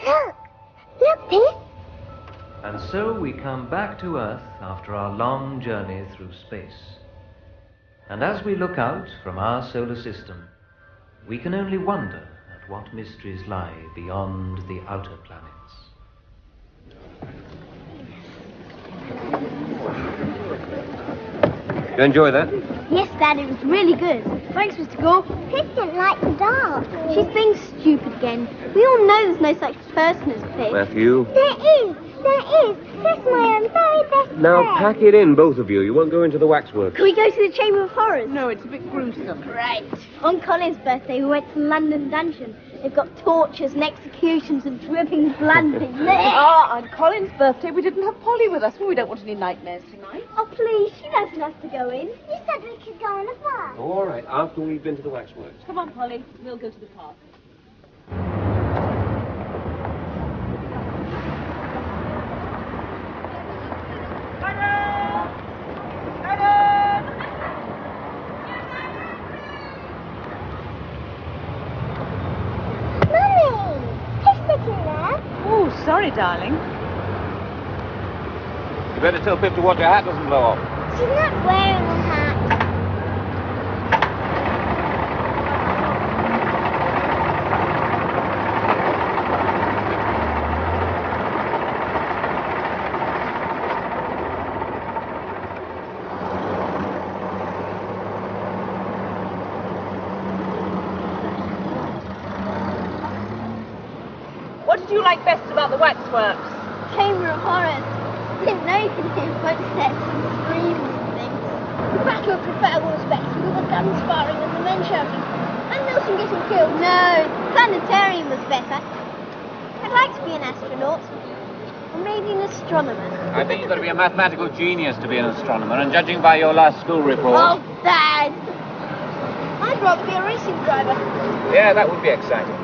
Look! Look, Pip! And so we come back to Earth after our long journey through space. And as we look out from our solar system, we can only wonder at what mysteries lie beyond the outer planets. You enjoy that? Yes, Dad, it was really good. Thanks, Mr. Gore. Pip didn't like the dark. She's being stupid again. We all know there's no such person as Pip. Matthew? There is. There is. That's my own very best Now friend. pack it in, both of you. You won't go into the waxworks. Can we go to the Chamber of Horrors? No, it's a bit gruesome. Great. On Colin's birthday, we went to London Dungeon. They've got tortures and executions and dripping blood. On Colin's birthday, we didn't have Polly with us. Well, we don't want any nightmares tonight. Oh, please, she doesn't have to go in. You said we could go on a bus. All right, after we've been to the waxworks. Come on, Polly. We'll go to the park. Sorry, darling. You better tell Pip to watch her hat doesn't blow off. She's not wearing a hat. What did you like best about the waxworks? Chamber of Horrors. Didn't know you could hear footsteps and screams and things. The Battle of Trafalgar was best with all the guns firing and the men shouting. And Nelson getting killed. No, Planetarium was better. I'd like to be an astronaut. Or maybe an astronomer. I think you've got to be a mathematical genius to be an astronomer, and judging by your last school report... Oh, Dad! I'd rather be a racing driver. Yeah, that would be exciting.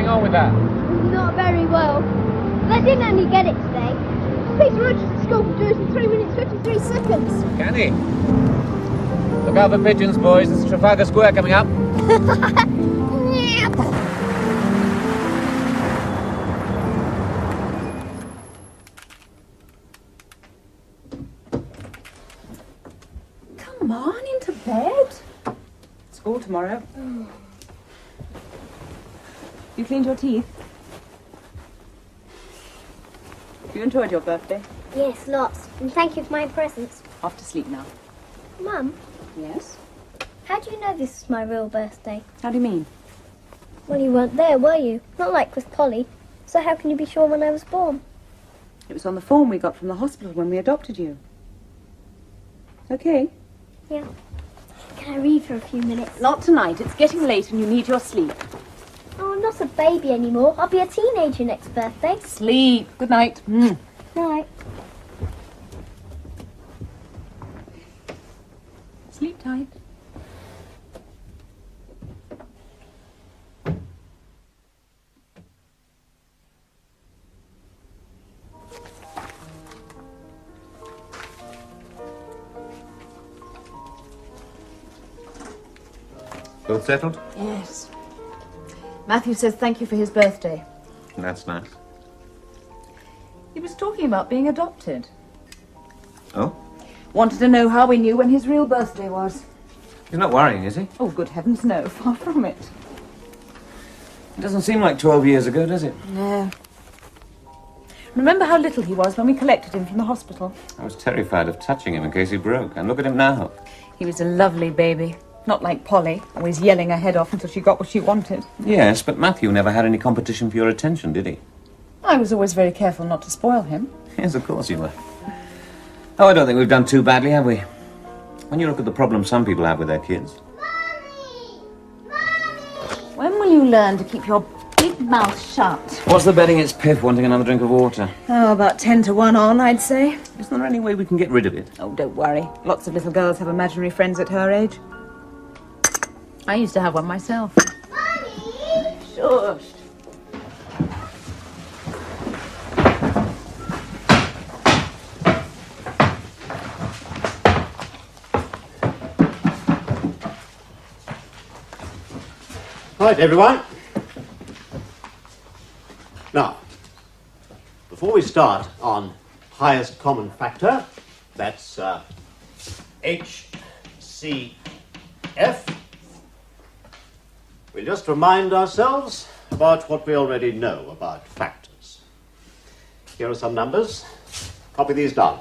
Not very well. But I didn't only get it today. Peter Rogers at school can do it in 3 minutes 53 seconds. Can he? Look out for pigeons, boys. There's Trafalgar Square coming up. Come on, into bed. School tomorrow. You cleaned your teeth? You enjoyed your birthday? Yes, lots. And thank you for my presents. Off to sleep now. Mum, Yes? how do you know this is my real birthday? How do you mean? Well, you weren't there, were you? Not like with Polly. So how can you be sure when I was born? It was on the form we got from the hospital when we adopted you. Okay. Yeah. Can I read for a few minutes? Not tonight. It's getting late and you need your sleep. Oh, I'm not a baby anymore. I'll be a teenager next birthday. Sleep. Good night. Night. Sleep tight. Both settled? Yes. Matthew says thank you for his birthday. That's nice. He was talking about being adopted. Oh? Wanted to know how we knew when his real birthday was. He's not worrying, is he? Oh, good heavens, no. Far from it. It doesn't seem like 12 years ago, does it? No. Remember how little he was when we collected him from the hospital? I was terrified of touching him in case he broke. And look at him now. He was a lovely baby. Not like Polly, always yelling her head off until she got what she wanted. Yes, but Matthew never had any competition for your attention, did he? I was always very careful not to spoil him. Yes, of course you were. Oh, I don't think we've done too badly, have we? When you look at the problems some people have with their kids. Mommy! Mommy! When will you learn to keep your big mouth shut. What's the betting it's Pip wanting another drink of water? Oh, about 10 to 1 on, I'd say. Isn't there any way we can get rid of it? Oh, don't worry. Lots of little girls have imaginary friends at her age. I used to have one myself. Mommy! Shush. Right, everyone. Now, before we start on highest common factor, that's HCF, we'll just remind ourselves about what we already know about factors. Here are some numbers. Copy these down.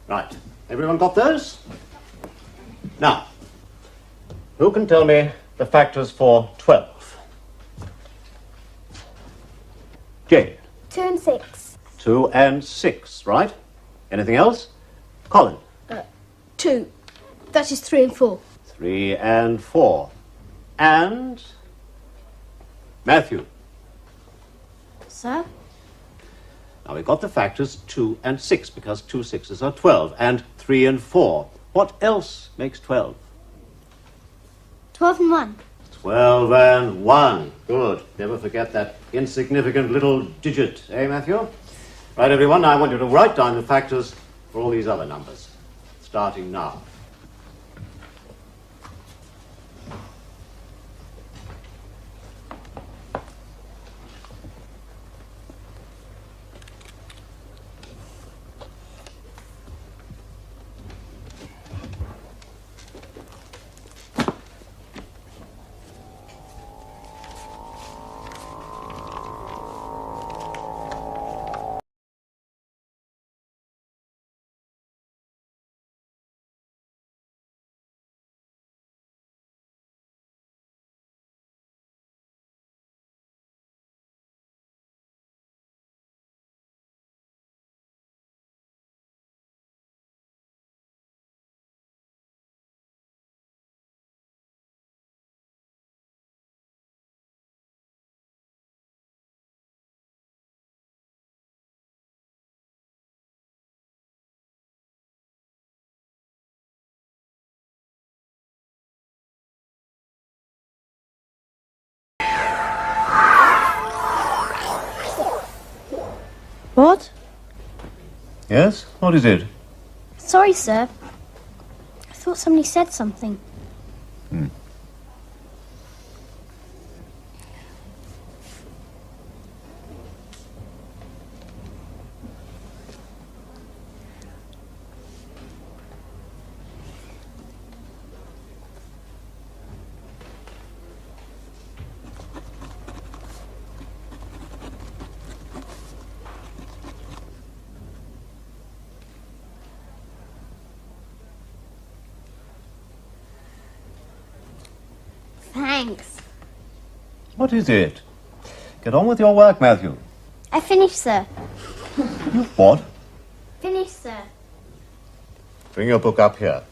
Right, everyone got those? Now, who can tell me the factors for 12? Jane. 2 and 6. 2 and 6, right? Anything else? Colin. 2. That is 3 and 4. 3 and 4. And Matthew. Sir? Now we've got the factors 2 and 6 because 2 6s are 12 and 3 and 4. What else makes 12? 12 and 1. 12 and 1. Good. Never forget that insignificant little digit, eh, Matthew? Right, everyone, now I want you to write down the factors for all these other numbers, starting now. What? Yes? What is it? Sorry, sir. I thought somebody said something. Thanks. What is it? Get on with your work, Matthew. I finished, sir. You what? Finished, sir. Bring your book up here.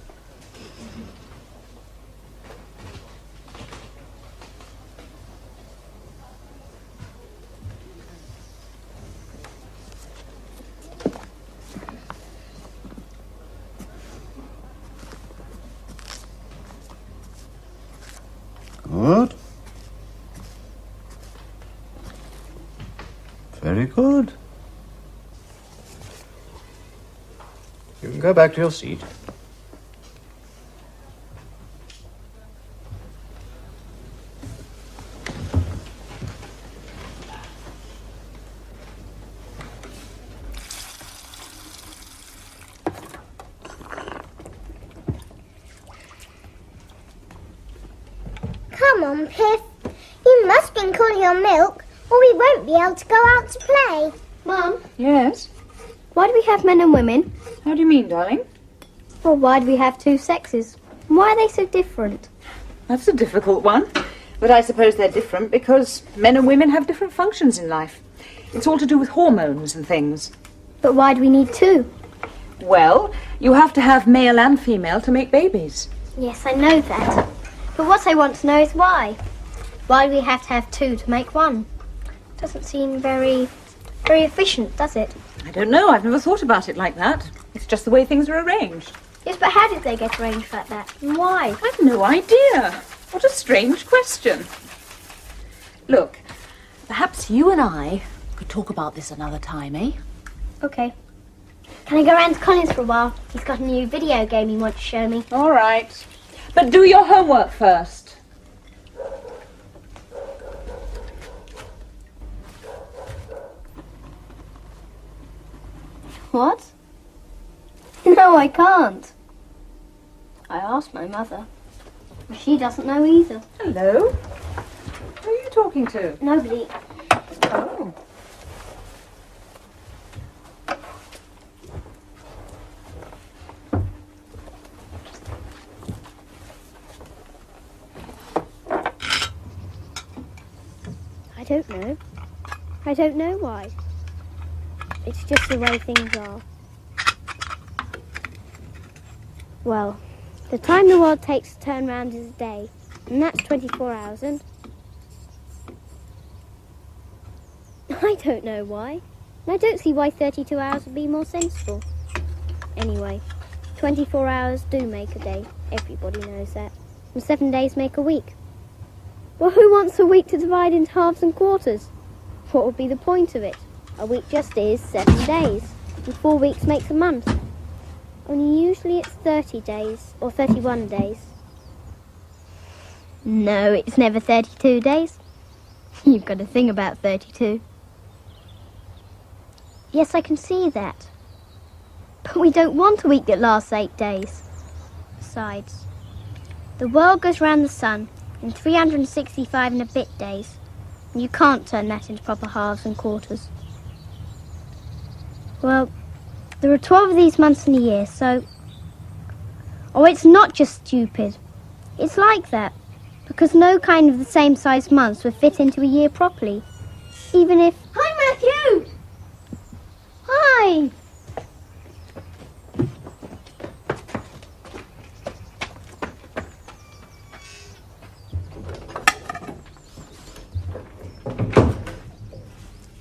Good. Very good. You can go back to your seat. Come on, Piff. You must drink all your milk, or we won't be able to go out to play. Mum, Yes? why do we have men and women? How do you mean, darling? Or why do we have two sexes? Why are they so different? That's a difficult one. But I suppose they're different because men and women have different functions in life. It's all to do with hormones and things. But why do we need two? Well, you have to have male and female to make babies. Yes, I know that. But what I want to know is why. Why do we have to have two to make one? Doesn't seem very efficient, does it? I don't know. I've never thought about it like that. It's just the way things are arranged. Yes, but how did they get arranged like that? And why? I've no idea. What a strange question. Look, perhaps you and I could talk about this another time, eh? Okay. Can I go round to Colin's for a while? He's got a new video game he wants to show me. All right. But do your homework first. What? No, I can't. I asked my mother. She doesn't know either. Hello? Who are you talking to? Nobody. Oh. I don't know. I don't know why. It's just the way things are. Well, the time the world takes to turn round is a day, and that's 24 hours, and I don't know why. And I don't see why 32 hours would be more sensible. Anyway, 24 hours do make a day. Everybody knows that. And 7 days make a week. Well, who wants a week to divide into halves and quarters? What would be the point of it? A week just is 7 days, and 4 weeks makes a month. Only usually it's 30 days, or 31 days. No, it's never 32 days. You've got to think about 32. Yes, I can see that. But we don't want a week that lasts 8 days. Besides, the world goes round the sun in 365 and a bit days, and you can't turn that into proper halves and quarters. Well, there are 12 of these months in a year, so... Oh, it's not just stupid. It's like that, because no kind of the same size months would fit into a year properly. Even if... Hi, Matthew! Hi!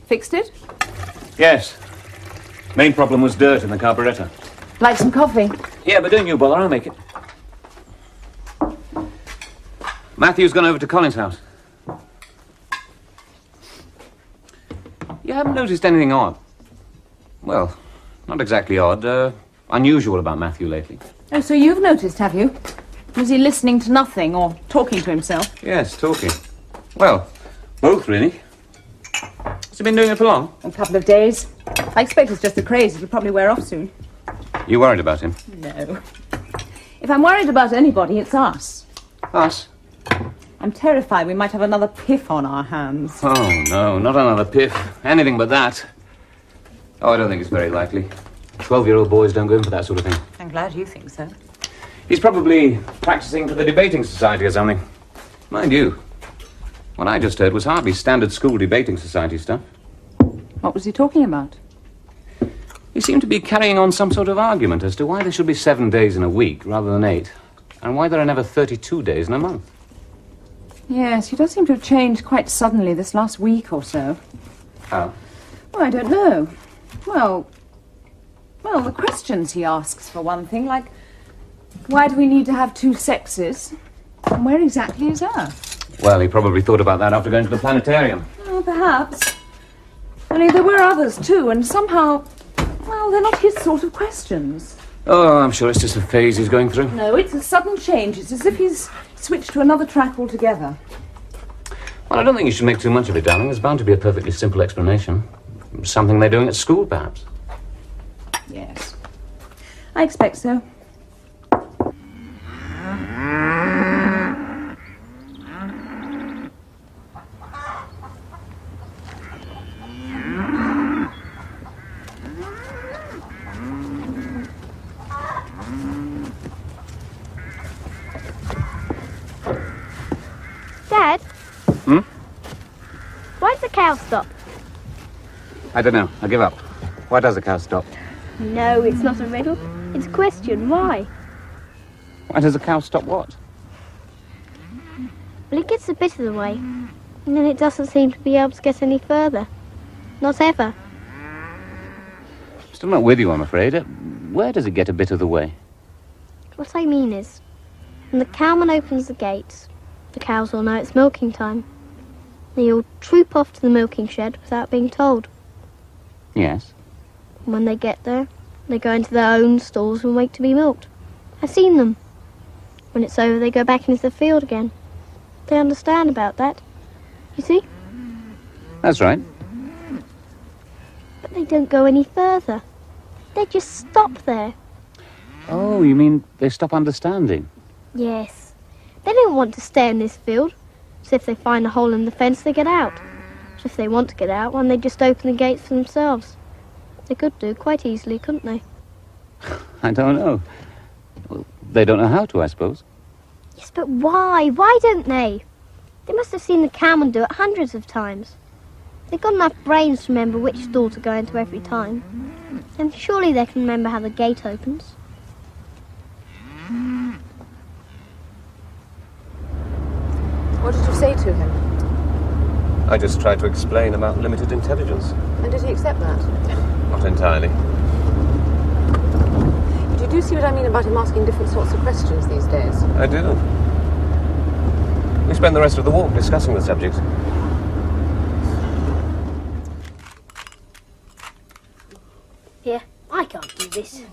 Fixed it? Yes. Main problem was dirt in the carburettor. Like some coffee? Yeah, but don't you bother, I'll make it. Matthew's gone over to Colin's house. You haven't noticed anything odd? Well, not exactly odd, unusual about Matthew lately. Oh, so you've noticed, have you? Was he listening to nothing or talking to himself? Yes, talking. Well, both really. Has he been doing it for long? A couple of days. I expect it's just a craze. It'll probably wear off soon. You worried about him? No. If I'm worried about anybody, it's us. Us? I'm terrified we might have another piff on our hands. Oh, no, not another piff. Anything but that. Oh, I don't think it's very likely. 12-year-old boys don't go in for that sort of thing. I'm glad you think so. He's probably practicing for the debating society or something. Mind you, what I just heard was hardly standard school debating society stuff. What was he talking about? He seemed to be carrying on some sort of argument as to why there should be 7 days in a week rather than 8, and why there are never 32 days in a month. Yes, he does seem to have changed quite suddenly this last week or so. How? Well, I don't know. Well, the questions he asks, for one thing, like, why do we need to have two sexes? And where exactly is Earth? Well, he probably thought about that after going to the planetarium. Oh, perhaps. Only there were others, too, and somehow, well, they're not his sort of questions. Oh, I'm sure it's just a phase he's going through. No, it's a sudden change. It's as if he's switched to another track altogether. Well, I don't think you should make too much of it, darling. There's bound to be a perfectly simple explanation. Something they're doing at school, perhaps. Yes. I expect so. Dad, cow stop? I don't know. I give up. Why does a cow stop? No, it's not a riddle. It's a question. Why? Why does a cow stop what? Well, it gets a bit of the way, and then it doesn't seem to be able to get any further. Not ever. Still not with you, I'm afraid. Where does it get a bit of the way? What I mean is, when the cowman opens the gates, the cows all know it's milking time. They all troop off to the milking shed without being told. Yes. And when they get there, they go into their own stalls and wait to be milked. I've seen them. When it's over, they go back into the field again. They understand about that. You see? That's right. But they don't go any further. They just stop there. Oh, you mean they stop understanding? Yes. They don't want to stay in this field. So if they find a hole in the fence, they get out. So if they want to get out, then they just open the gates for themselves. They could do quite easily, couldn't they? I don't know. Well, they don't know how to, I suppose. Yes, but why? Why don't they? They must have seen the cowman do it hundreds of times. They've got enough brains to remember which stall to go into every time. And surely they can remember how the gate opens. What did you say to him? I just tried to explain about limited intelligence. And did he accept that? Not entirely. But you do see what I mean about him asking different sorts of questions these days. I do. We spent the rest of the walk discussing the subject. Here, I can't do this. Do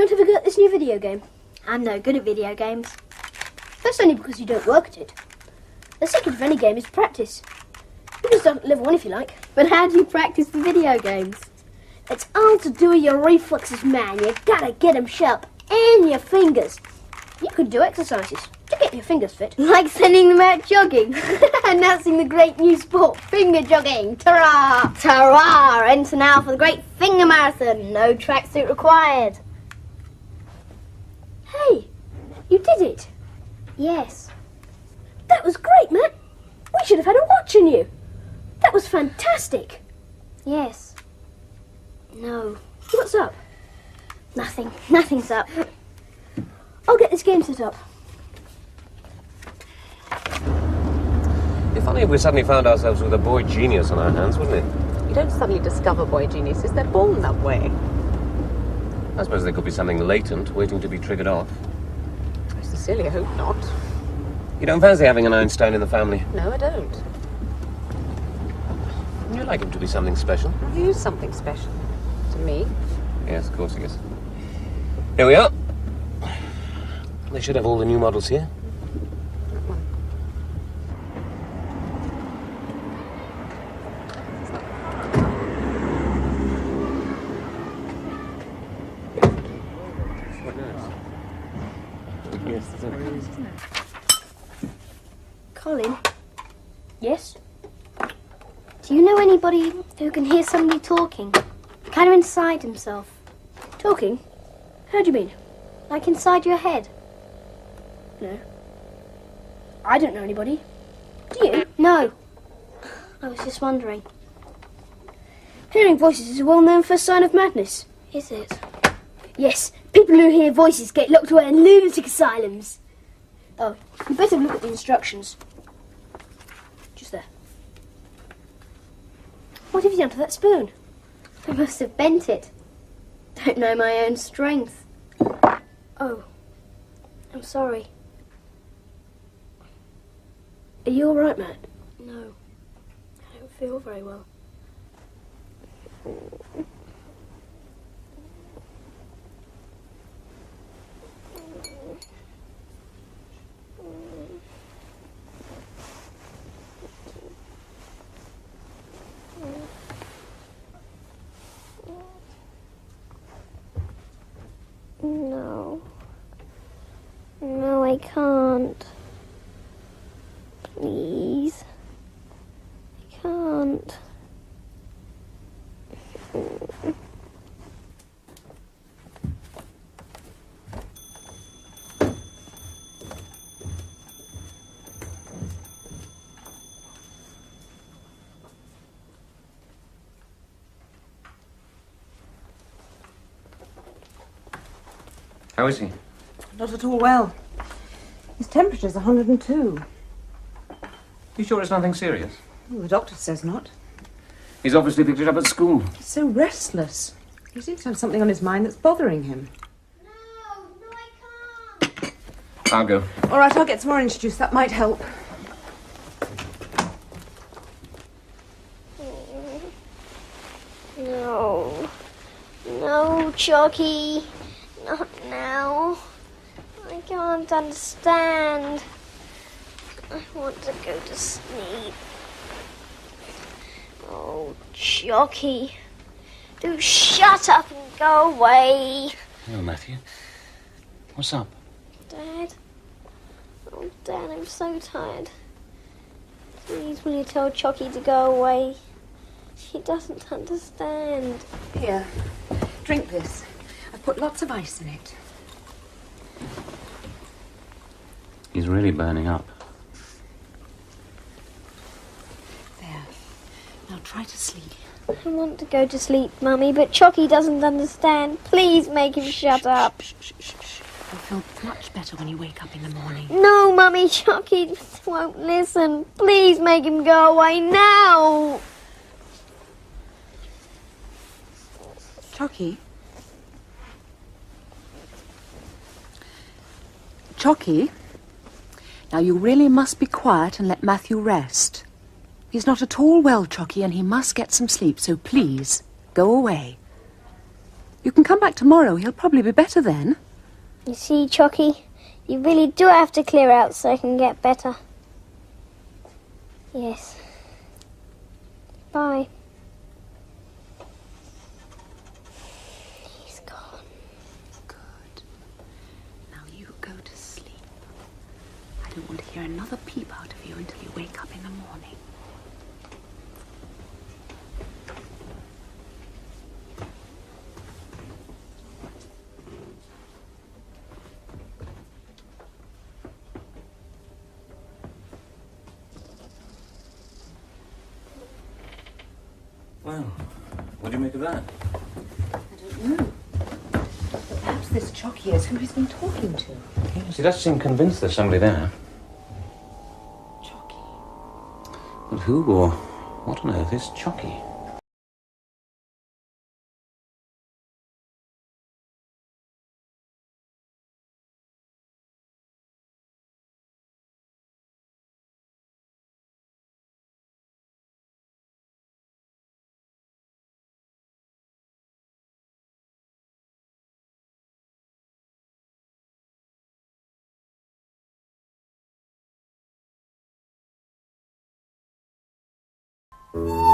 you want to have a go at this new video game? I'm no good at video games. First, only because you don't work at it. The second of any game is practice. You can start at level 1 if you like. But how do you practice the video games? It's all to do with your reflexes, man. You gotta get them sharp. And your fingers. You could do exercises to get your fingers fit. Like sending them out jogging. Announcing the great new sport, finger jogging. Ta-ra! Ta-ra! Enter now for the great finger marathon. No tracksuit required. Hey, you did it. Yes. That was great, man. We should have had a watch on you. That was fantastic. Yes. No. What's up? Nothing. Nothing's up. I'll get this game set up. It'd be funny if we suddenly found ourselves with a boy genius on our hands, wouldn't it? You don't suddenly discover boy geniuses. They're born that way. I suppose there could be something latent waiting to be triggered off. I sincerely hope not. You don't fancy having an Einstein in the family? No, I don't. You'd like him to be something special? He is something special. To me. Yes, of course he is. Here we are. They should have all the new models here. Colin, Yes? do you know anybody who can hear somebody talking? Kind of inside himself. Talking? How do you mean? Like inside your head. No. I don't know anybody. Do you? No. I was just wondering. Hearing voices is a well-known first sign of madness. Is it? Yes, people who hear voices get locked away in lunatic asylums. Oh, you better look at the instructions. Just there. What have you done to that spoon? I must have bent it. Don't know my own strength. Oh, I'm sorry. are you all right, Matt? No. I don't feel very well. No. No, I can't. Please. I can't. How is he? Not at all well. His temperature's 102. You sure it's nothing serious? Well, the doctor says not. He's obviously picked it up at school. He's so restless. He seems to have something on his mind that's bothering him. No, I can't. I'll go. All right, I'll get some orange juice. That might help. No. No, Chocky. Not now. I can't understand. I want to go to sleep. Oh, Chocky. Do shut up and go away. Hello, Matthew. What's up? Dad? Oh, Dad, I'm so tired. Please, will you tell Chocky to go away? He doesn't understand. Here, drink this. I've put lots of ice in it. He's really burning up. There. Now try to sleep. I want to go to sleep, Mummy, but Chocky doesn't understand. Please make him shut up. Shh, shh, shh, shh. You'll feel much better when you wake up in the morning. No, Mummy, Chocky won't listen. Please make him go away now. Chocky? Chocky? Now you really must be quiet and let Matthew rest. He's not at all well, Chocky, and he must get some sleep, so please, go away. You can come back tomorrow. He'll probably be better then. You see, Chocky, you really do have to clear out so I can get better. Yes. Bye. He's gone. Good. Now you go to sleep. I don't want to hear another peep out of you until you wake up in the morning. Well, what do you make of that? I don't know. Perhaps this Chocky is who he's been talking to. Yes, he does seem convinced there's somebody there. Chocky. But who or what on earth is Chocky? Thank you.